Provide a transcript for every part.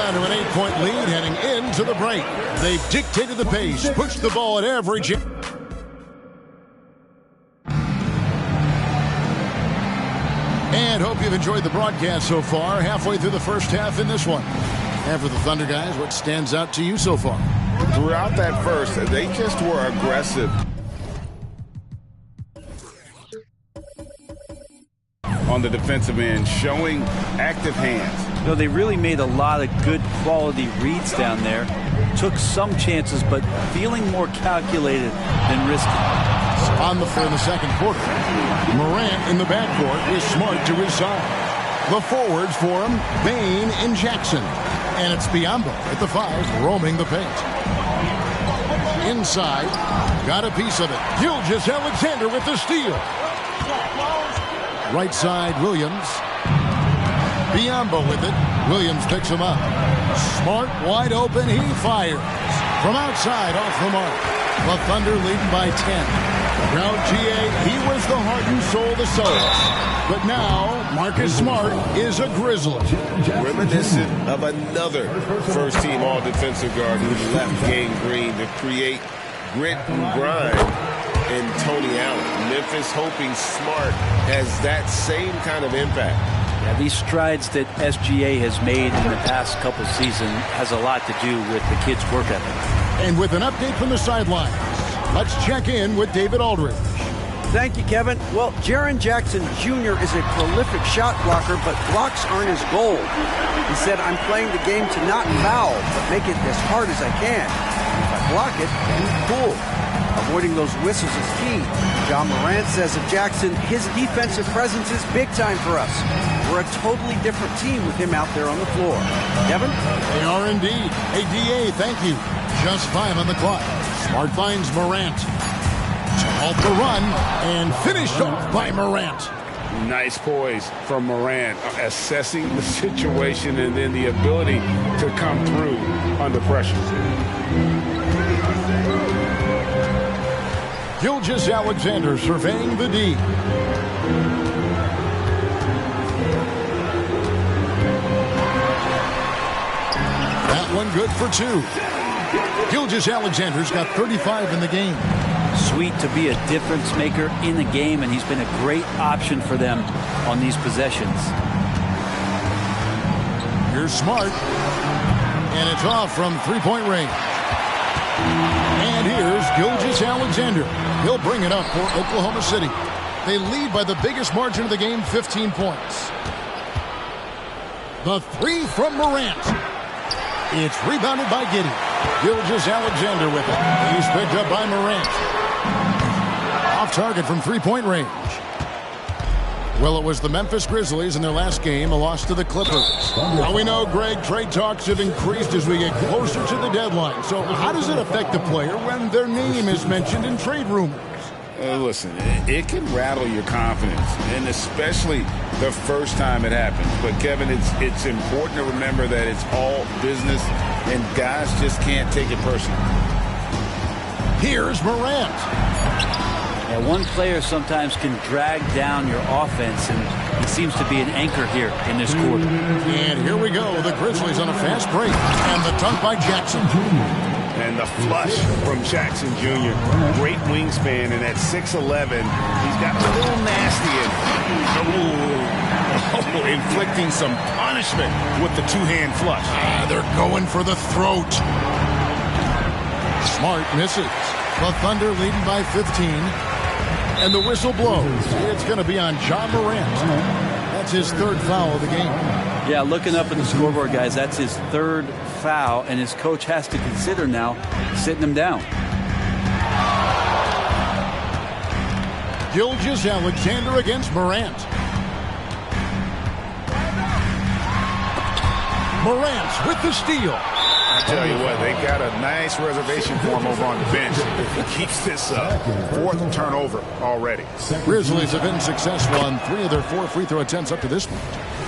down to an 8-point lead heading into the break. They've dictated the pace, pushed the ball at every And hope you've enjoyed the broadcast so far. Halfway through the first half in this one. And for the Thunder guys, what stands out to you so far? Throughout that first, they just were aggressive on the defensive end, showing active hands. You know, they really made a lot of good quality reads down there. Took some chances, but feeling more calculated than risky. On the floor in the second quarter, Morant in the backcourt is Smart to his side. The forwards for him, Bane and Jackson. And it's Biyombo at the 5, roaming the paint. Inside, got a piece of it. Gilgeous-Alexander with the steal. Right side, Williams. Biyombo with it. Williams picks him up. Smart wide open. He fires. From outside, off the mark. The Thunder leading by 10. Crowd GA, he was the heart and soul of the Celtics. But now, Marcus Smart is a Grizzly. Reminiscent of another first-team all-defensive guard who left Gang Green to create grit and grind in Tony Allen. Memphis hoping Smart has that same kind of impact. Yeah, these strides that SGA has made in the past couple seasons has a lot to do with the kid's work ethic. And with an update from the sidelines, let's check in with David Aldridge. Thank you, Kevin. Well, Jaren Jackson Jr. is a prolific shot blocker, but blocks aren't his goal. He said, I'm playing the game to not foul, but make it as hard as I can. If I block it, then cool. Avoiding those whistles is key. John Morant says of Jackson, his defensive presence is big time for us. We're a totally different team with him out there on the floor. Kevin? They are indeed. Hey, DA, thank you. Just 5 on the clock. Smart finds Morant. To halt the run and finished off by Morant. Nice poise from Morant, assessing the situation and then the ability to come through under pressure. Gilgeous-Alexander surveying the D. That one good for 2. Gilgeous-Alexander's got 35 in the game. Sweet to be a difference maker in the game, and he's been a great option for them on these possessions. Here's Smart. And it's off from three-point range. And here's Gilgeous-Alexander. He'll bring it up for Oklahoma City. They lead by the biggest margin of the game, 15 points. The 3 from Morant. It's rebounded by Giddey. Gilgeous-Alexander with it. He's picked up by Morant. Off target from three-point range. Well, it was the Memphis Grizzlies in their last game, a loss to the Clippers. Now we know, Greg, trade talks have increased as we get closer to the deadline. So how does it affect the player when their name is mentioned in trade rumors? Listen, it can rattle your confidence, and especially the first time it happens. But, Kevin, it's important to remember that it's all business, and guys just can't take it personally. Here's Morant. Yeah, one player sometimes can drag down your offense, and he seems to be an anchor here in this quarter. And here we go. The Grizzlies on a fast break. And the dunk by Jackson. And the flush from Jackson Jr. Great wingspan, and at 6'11", he's got a little nasty in inflicting some punishment with the two-hand flush. They're going for the throat. Smart misses. The Thunder leading by 15. And the whistle blows. It's going to be on John Morant. That's his 3rd foul of the game. Yeah, looking up at the scoreboard, guys, that's his 3rd foul, and his coach has to consider now sitting him down. Gilgeous-Alexander against Morant. Morant with the steal. I tell you what, they got a nice reservation for him over on the bench. If he keeps this up, 4th turnover already. Grizzlies have been successful on 3 of their 4 free throw attempts up to this point.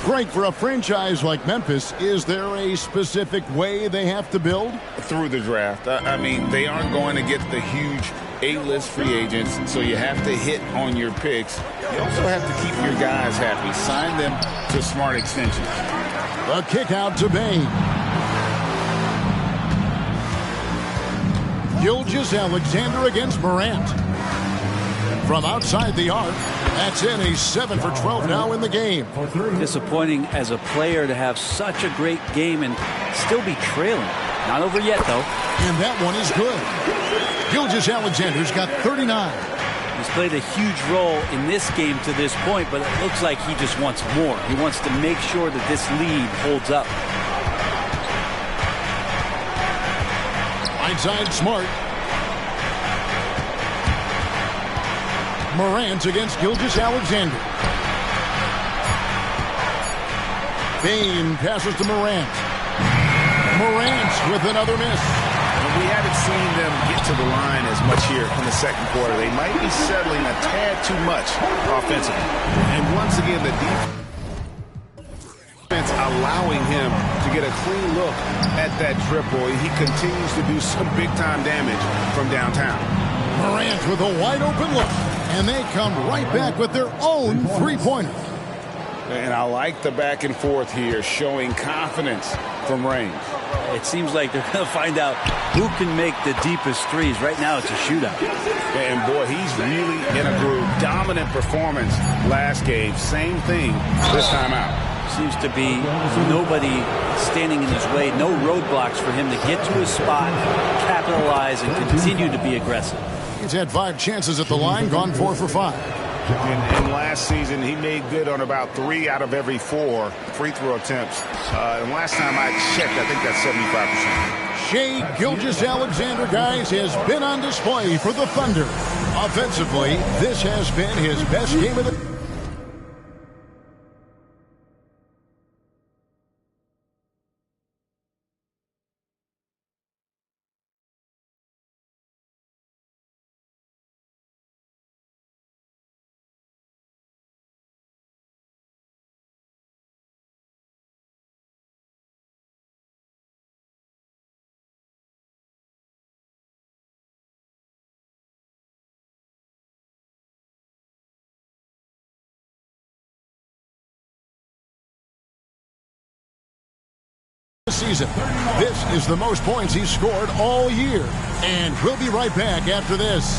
Greg, for a franchise like Memphis, is there a specific way they have to build? Through the draft. I mean, they aren't going to get the huge A-list free agents, so you have to hit on your picks. You also have to keep your guys happy. Sign them to smart extensions. A kick out to Bane. Gilgeous-Alexander against Morant. From outside the arc, that's in. He's 7 for 12 now in the game. Disappointing as a player to have such a great game and still be trailing. Not over yet, though. And that one is good. Gilgeous-Alexander's got 39. He's played a huge role in this game to this point, but it looks like he just wants more. He wants to make sure that this lead holds up. Inside Smart. Morant against Gilgeous-Alexander. Bane passes to Morant. Morant with another miss. And we haven't seen them get to the line as much here in the second quarter. They might be settling a tad too much offensively. And once again, the defense allowing him to get a clean look at that triple. He continues to do some big-time damage from downtown. Morant with a wide-open look. And they come right back with their own three-pointer. And I like the back and forth here, showing confidence from range. It seems like they're going to find out who can make the deepest threes. Right now, it's a shootout. And, boy, he's really in a groove. Dominant performance last game. Same thing this time out. Seems to be nobody standing in his way. No roadblocks for him to get to his spot, capitalize, and continue to be aggressive. He's had 5 chances at the line, gone 4 for 5. And last season, he made good on about 3 out of every 4 free throw attempts. And last time I checked, I think that's 75%. Shai Gilgeous-Alexander, guys, has been on display for the Thunder. Offensively, this has been his best game of the... season. This is the most points he's scored all year. And we'll be right back after this.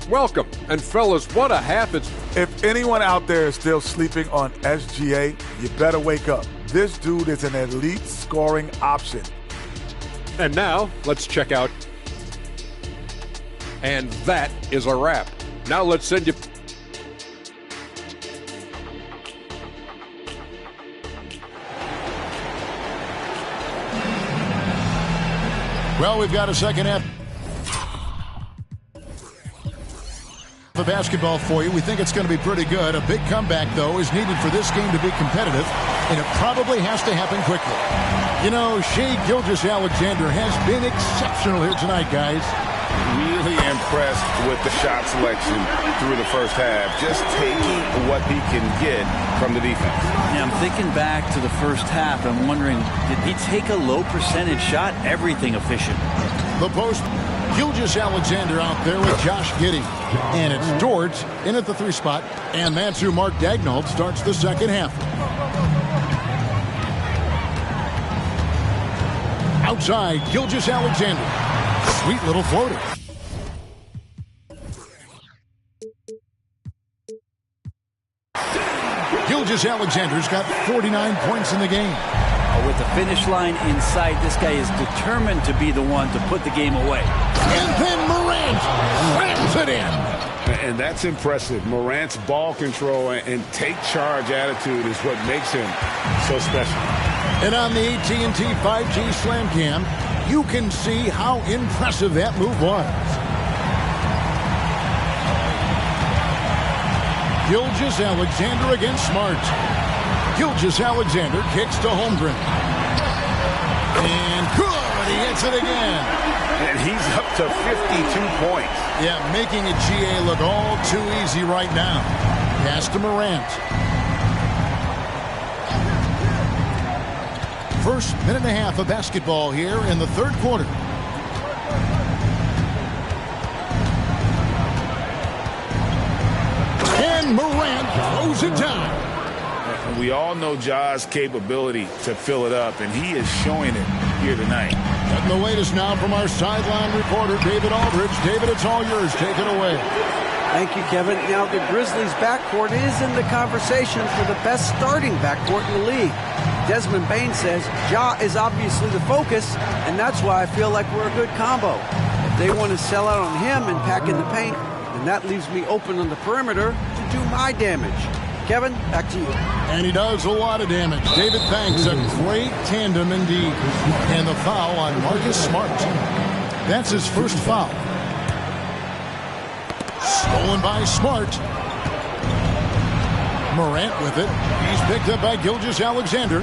Welcome. And fellas, what a half it's... If anyone out there is still sleeping on SGA, you better wake up. This dude is an elite scoring option. And now, let's check out. And that is a wrap. Now let's send you... Well, we've got a second half of basketball for you. We think it's going to be pretty good. A big comeback, though, is needed for this game to be competitive, and it probably has to happen quickly. You know, Shai Gilgeous-Alexander has been exceptional here tonight, guys. Really impressed with the shot selection through the first half. Just taking what he can get from the defense. Yeah, I'm thinking back to the first half. I'm wondering, did he take a low percentage shot? Everything efficient. The post, Gilgeous-Alexander out there with Josh Giddey. And it's Dort in at the 3 spot. And that's who Mark Daigneault starts the second half. Outside, Gilgeous-Alexander. Sweet little floater. Gilgeous-Alexander's got 49 points in the game. With the finish line in sight, this guy is determined to be the one to put the game away. And then Morant rams it in. And that's impressive. Morant's ball control and take charge attitude is what makes him so special. And on the AT&T 5G Slam Cam, you can see how impressive that move was. Gilgeous-Alexander against Smart. Gilgeous-Alexander kicks to Holmgren. And good, he hits it again. And he's up to 52 points. Yeah, making a GA look all too easy right now. Pass to Morant. First minute and a half of basketball here in the third quarter. And Morant throws it down. We all know Ja's capability to fill it up, and he is showing it here tonight. And the latest now from our sideline reporter, David Aldridge. David, it's all yours. Take it away. Thank you, Kevin. Now, the Grizzlies' backcourt is in the conversation for the best starting backcourt in the league. Desmond Bane says Ja is obviously the focus, and that's why I feel like we're a good combo. If they want to sell out on him and pack in the paint, then that leaves me open on the perimeter to do my damage. Kevin, back to you. And he does a lot of damage. David Banks, a great tandem indeed. And the foul on Marcus Smart. That's his first foul. Stolen by Smart. Morant with it. He's picked up by Gilgeous-Alexander.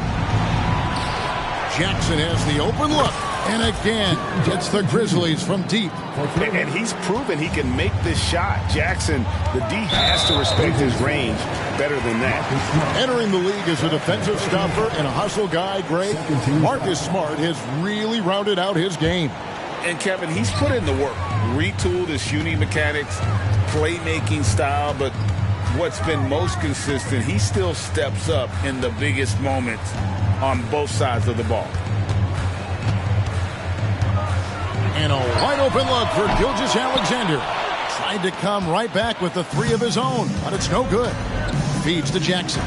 Jackson has the open look. And again, gets the Grizzlies from deep. And he's proven he can make this shot. Jackson, the D has to respect his range better than that. Entering the league as a defensive stopper and a hustle guy, Greg, Marcus Smart has really rounded out his game. And Kevin, he's put in the work. Retooled his shooting mechanics, playmaking style, but what's been most consistent, he still steps up in the biggest moments on both sides of the ball. And a wide open look for Gilgeous-Alexander. Tried to come right back with the three of his own, but it's no good. Feeds to Jackson.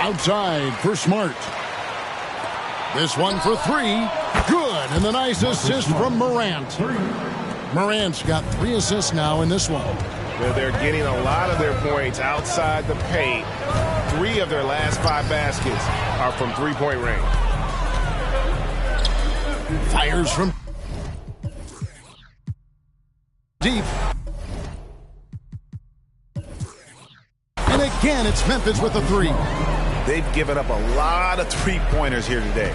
Outside for Smart. This one for three. Good. And the nice assist from Morant. Morant's got 3 assists now in this one. They're getting a lot of their points outside the paint. 3 of their last 5 baskets are from three-point range. Fires from deep. And again, it's Memphis with a 3. They've given up a lot of three-pointers here today.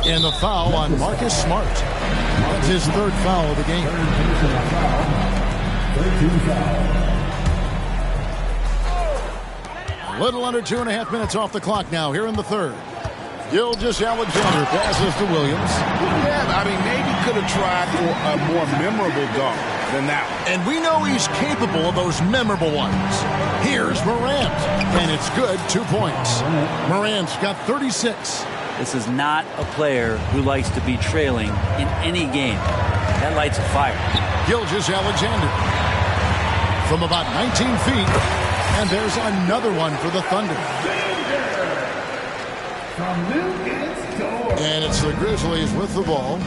And the foul on Marcus Smart. That's his 3rd foul of the game. A little under 2.5 minutes off the clock now here in the 3rd. Gilgeous-Alexander passes to Williams. Yeah, I mean, maybe could have tried for a more memorable dunk than that one. And we know he's capable of those memorable ones. Here's Morant. And it's good, 2 points. Morant's got 36. This is not a player who likes to be trailing in any game. That lights a fire. Gilgeous-Alexander from about 19 feet. And there's another one for the Thunder. And it's the Grizzlies with the ball.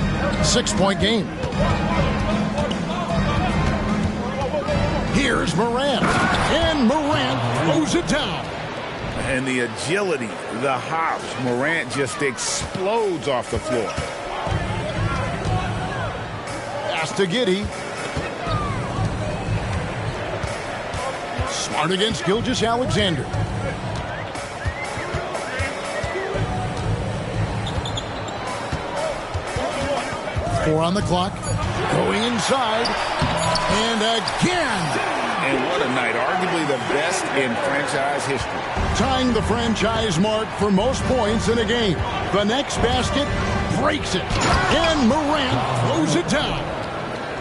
6-point game. Here's Morant. And Morant throws it down. And the agility, the hops, Morant just explodes off the floor. Pass to Giddey. Smart against Gilgeous-Alexander. Four on the clock. Going inside. And again. And what a night. Arguably the best in franchise history. Tying the franchise mark for most points in a game. The next basket breaks it. And Morant throws it down.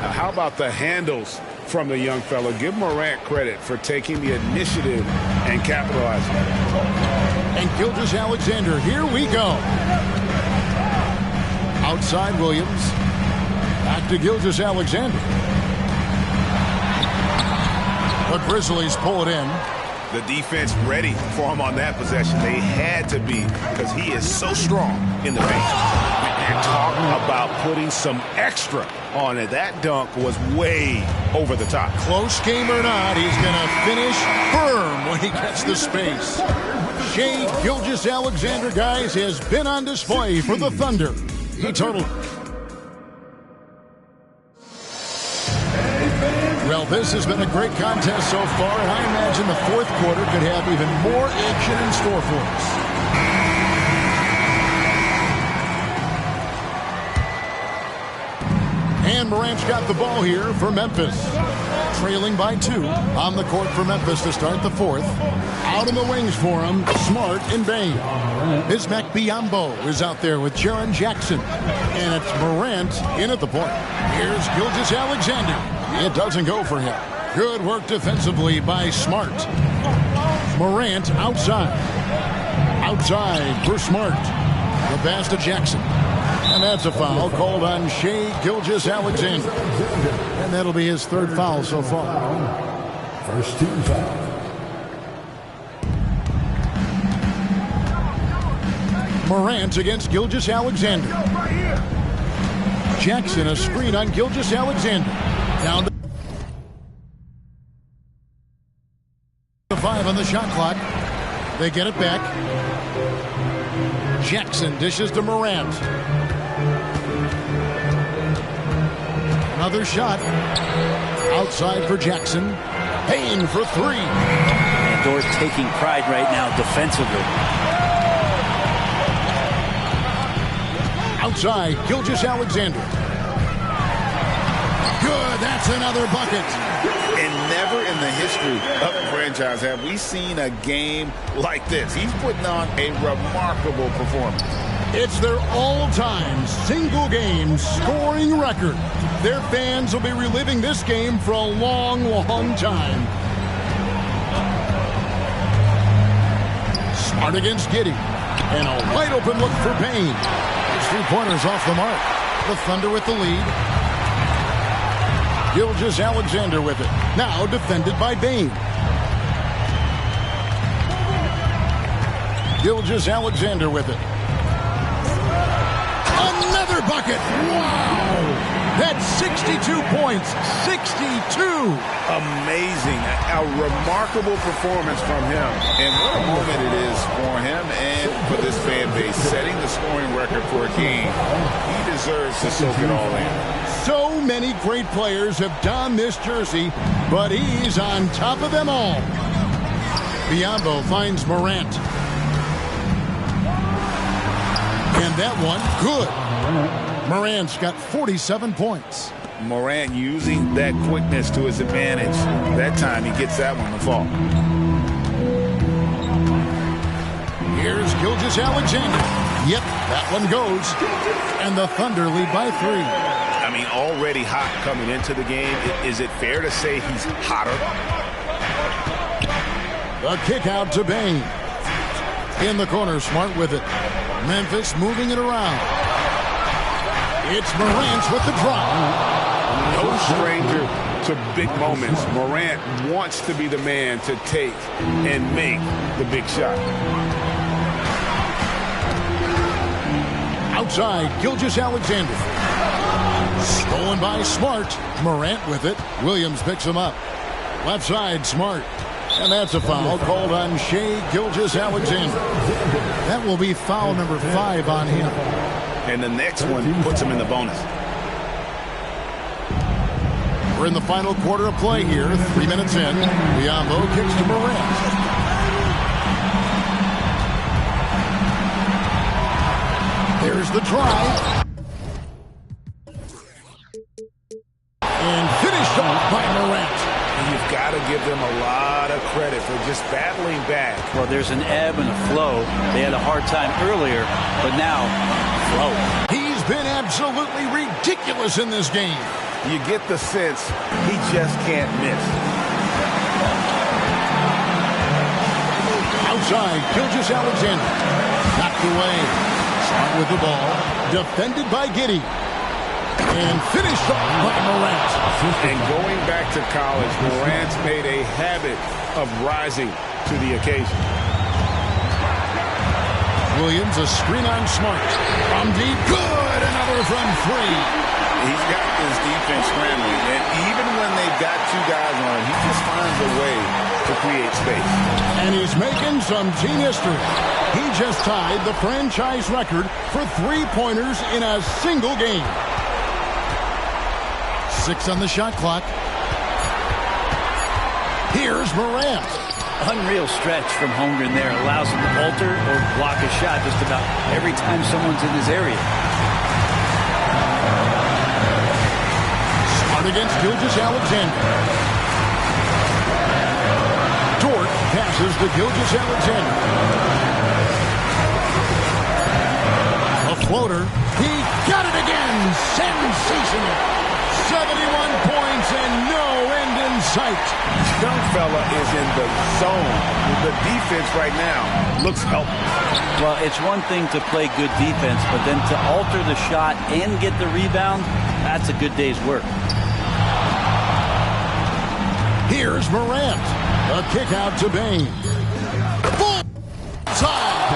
Now, how about the handles from the young fella? Give Morant credit for taking the initiative and capitalizing. And Gilgeous-Alexander, here we go. Outside Williams. Back to Gilgeous-Alexander. The Grizzlies pull it in. The defense ready for him on that possession. They had to be because he is so strong in the paint. And talk about putting some extra on it. That dunk was way over the top. Close game or not, he's going to finish firm when he gets the space. Shai Gilgeous-Alexander, guys, has been on display for the Thunder. He totaled. Well, this has been a great contest so far, and I imagine the 4th quarter could have even more action in store for us. And Morant's got the ball here for Memphis. trailing by 2 on the court for Memphis to start the fourth. Out in the wings for him, Smart and Bane. Bismack Biyombo is out there with Jaren Jackson. And it's Morant in at the point. Here's Gilgeous-Alexander. It doesn't go for him. Good work defensively by Smart. Morant outside. Outside for Smart. The pass to Jackson. And that's a foul called on Shai Gilgeous-Alexander. And that'll be his third foul so far. First team foul. Morant against Gilgeous-Alexander. Jackson, a screen on Gilgeous-Alexander. Down to 5 on the shot clock. They get it back. Jackson dishes to Morant. Another shot. Outside for Jackson. Payne for 3. And Dort taking pride right now defensively. Outside, Gilgeous-Alexander. Good, that's another bucket. And never in the history of the franchise have we seen a game like this. He's putting on a remarkable performance. It's their all-time single-game scoring record. Their fans will be reliving this game for a long, long time. Smart against Giddey. And a wide-open look for Payne. His 3-pointers off the mark. The Thunder with the lead. Gilgeous-Alexander with it. Now defended by Bane. Gilgeous-Alexander with it. Another bucket. Wow. That's 62 points. 62. Amazing. A remarkable performance from him. And what a moment it is for him and for this fan base. Setting the scoring record for a game. He deserves to soak it all in. So many great players have donned this jersey, but he's on top of them all. Biyombo finds Morant. And that one, good. Morant's got 47 points. Morant using that quickness to his advantage. That time he gets that one to fall. Here's Gilgeous-Alexander. Yep, that one goes. And the Thunder lead by 3. I mean, already hot coming into the game. Is it fair to say he's hotter? The kick out to Bane. In the corner, Smart with it. Memphis moving it around. It's Morant with the drop. No stranger to big moments. Morant wants to be the man to take and make the big shot. Outside, Gilgeous-Alexander. Stolen by Smart. Morant with it. Williams picks him up. Left side, Smart. And that's a foul called on Shai Gilgeous-Alexander. That will be foul number 5 on him. And the next one puts him in the bonus. We're in the final quarter of play here. 3 minutes in. Biyombo kicks to Morant. There's the try. And finished off by Morant. You've got to give them a lot of credit for just battling back. Well, there's an ebb and a flow. They had a hard time earlier, but now, flow. He's been absolutely ridiculous in this game. You get the sense he just can't miss. Outside, Gilgeous-Alexander. Knocked away. Smart with the ball. Defended by Giddey. And finished off by Morant. And going back to college, Morant's made a habit of rising to the occasion. Williams, a screen on Smart. From deep, good. Another from 3. He's got this defense scrambling, and even when they've got 2 guys on him, he just finds a way to create space. And he's making some team history. He just tied the franchise record for 3-pointers in a single game. 6 on the shot clock. Here's Morant. Unreal stretch from Holmgren there. Allows him to alter or block a shot just about every time someone's in his area. Smart against Gilgeous-Alexander. Dort passes to Gilgeous-Alexander. A floater. He got it again. Sensational. 71 points and no end in sight. Young fella is in the zone. The defense right now looks helpless. Well, it's one thing to play good defense, but then to alter the shot and get the rebound, that's a good day's work. Here's Morant. A kick out to Bane. Full time.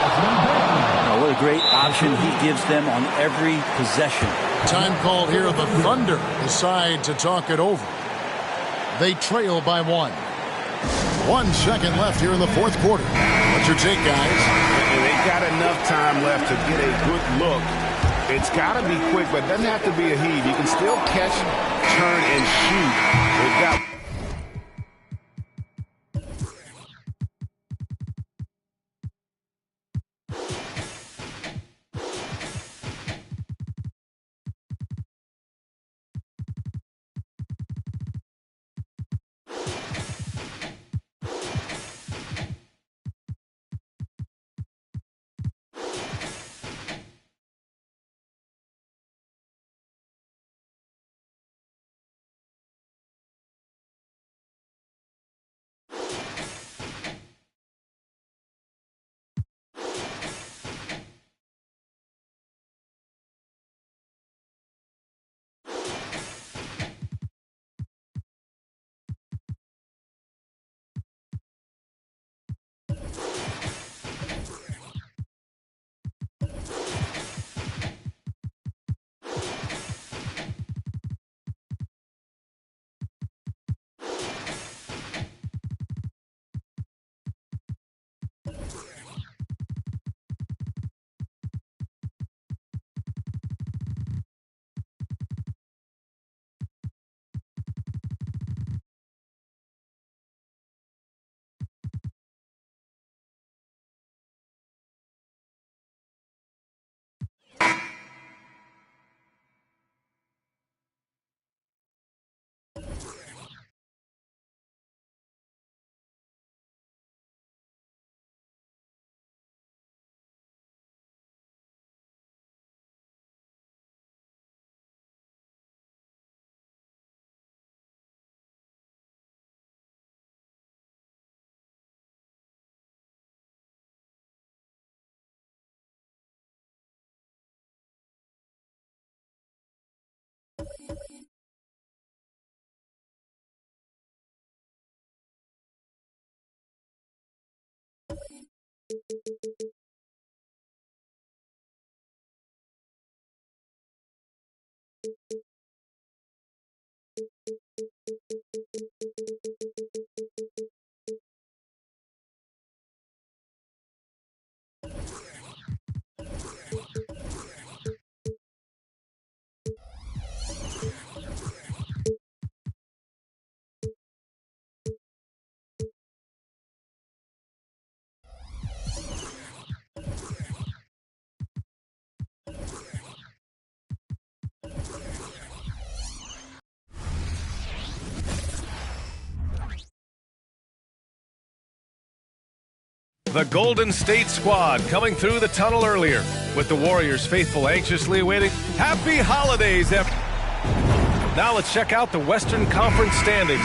Oh, what a great option he gives them on every possession. Time called here. The Thunder decide to talk it over. They trail by 1. 1 second left here in the fourth quarter. What's your take, guys? And they got enough time left to get a good look. It's got to be quick, but it doesn't have to be a heave. You can still catch, turn, and shoot. They've got... The Golden State squad coming through the tunnel earlier, with the Warriors faithful anxiously awaiting happy holidays. Now let's check out the Western Conference standings.